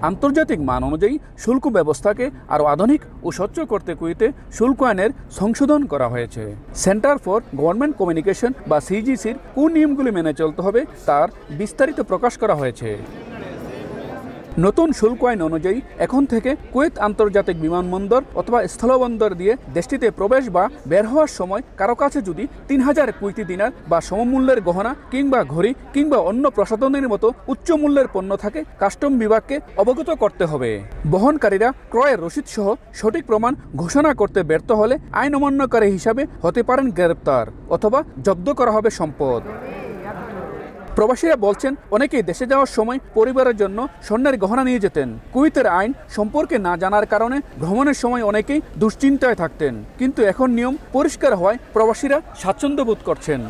আন্তর্জাতিক মান অনুযায়ী শুল্ক ব্যবস্থাকে আরও আধুনিক ও স্বচ্ছ করতে কুয়েতে শুল্ক আইনের সংশোধন করা হয়েছে। সেন্টার ফর গভর্নমেন্ট কমিউনিকেশন বা সিজিসির কোন নিয়মগুলি মেনে চলতে হবে তার বিস্তারিত প্রকাশ করা হয়েছে। নতুন শুল্ক আইন অনুযায়ী এখন থেকে কুয়েত আন্তর্জাতিক বিমানবন্দর অথবা স্থলবন্দর দিয়ে দেশটিতে প্রবেশ বা বের হওয়ার সময় কারো কাছে যদি 3000 কুয়েতি দিনার বা সমমূল্যের গহনা কিংবা ঘড়ি কিংবা অন্য প্রসাধনের মতো উচ্চ মূল্যের পণ্য থাকে কাস্টম বিভাগকে অবগত করতে হবে। বহনকারীরা ক্রয়ের রসিদ সহ সঠিক প্রমাণ ঘোষণা করতে ব্যর্থ হলে আইন অমান্যকারী হিসাবে হতে পারেন গ্রেপ্তার অথবা জব্দ করা হবে সম্পদ। প্রবাসীরা বলছেন অনেকেই দেশে যাওয়ার সময় পরিবারের জন্য স্বর্ণের গহনা নিয়ে যেতেন। কুয়েতের আইন সম্পর্কে না জানার কারণে ভ্রমণের সময় অনেকেই দুশ্চিন্তায় থাকতেন, কিন্তু এখন নিয়ম পরিষ্কার হওয়ায় প্রবাসীরা স্বাচ্ছন্দ্য বোধ করছেন।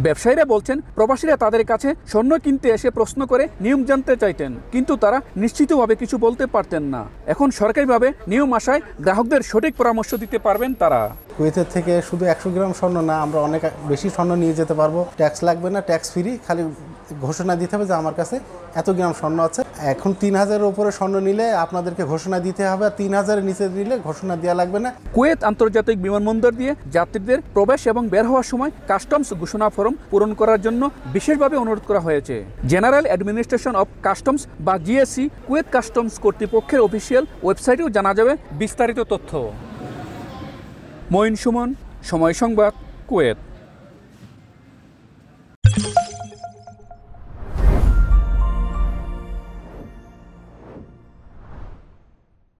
ব্যবসায়ীরা বলছেন প্রবাসীরা তাদের কাছে স্বর্ণ কিনতে এসে প্রশ্ন করে নিয়ম জানতে চাইতেন, কিন্তু তারা নিশ্চিতভাবে কিছু বলতে পারতেন না। এখন সরকারিভাবে নিয়ম আসায় গ্রাহকদের সঠিক পরামর্শ দিতে পারবেন তারা। কুয়েতের থেকে শুধু 100 গ্রাম স্বর্ণ না, আমরা অনেক বেশি স্বর্ণ নিয়ে যেতে পারবো। ট্যাক্স লাগবে না, ট্যাক্স ফ্রি, খালি ঘোষণা দিতে হবে যে আমার কাছে এত গ্রাম স্বর্ণ আছে। এখন 3000-এর উপরে স্বর্ণ নিলে আপনাদেরকে ঘোষণা দিতে হবে, আর 3000-এর নিচে নিলে ঘোষণা দেওয়া লাগবে না। কুয়েত আন্তর্জাতিক বিমানবন্দর দিয়ে যাত্রীদের প্রবেশ এবং বের হওয়ার সময় কাস্টমস ঘোষণা ফর্ম পূরণ করার জন্য বিশেষভাবে অনুরোধ করা হয়েছে। জেনারেল অ্যাডমিনিস্ট্রেশন অফ কাস্টমস বা জিএসসি কুয়েত কাস্টমস কর্তৃপক্ষের অফিসিয়াল ওয়েবসাইটেও জানা যাবে বিস্তারিত তথ্য। মঈন সুমন, সময় সংবাদ, কুয়েত।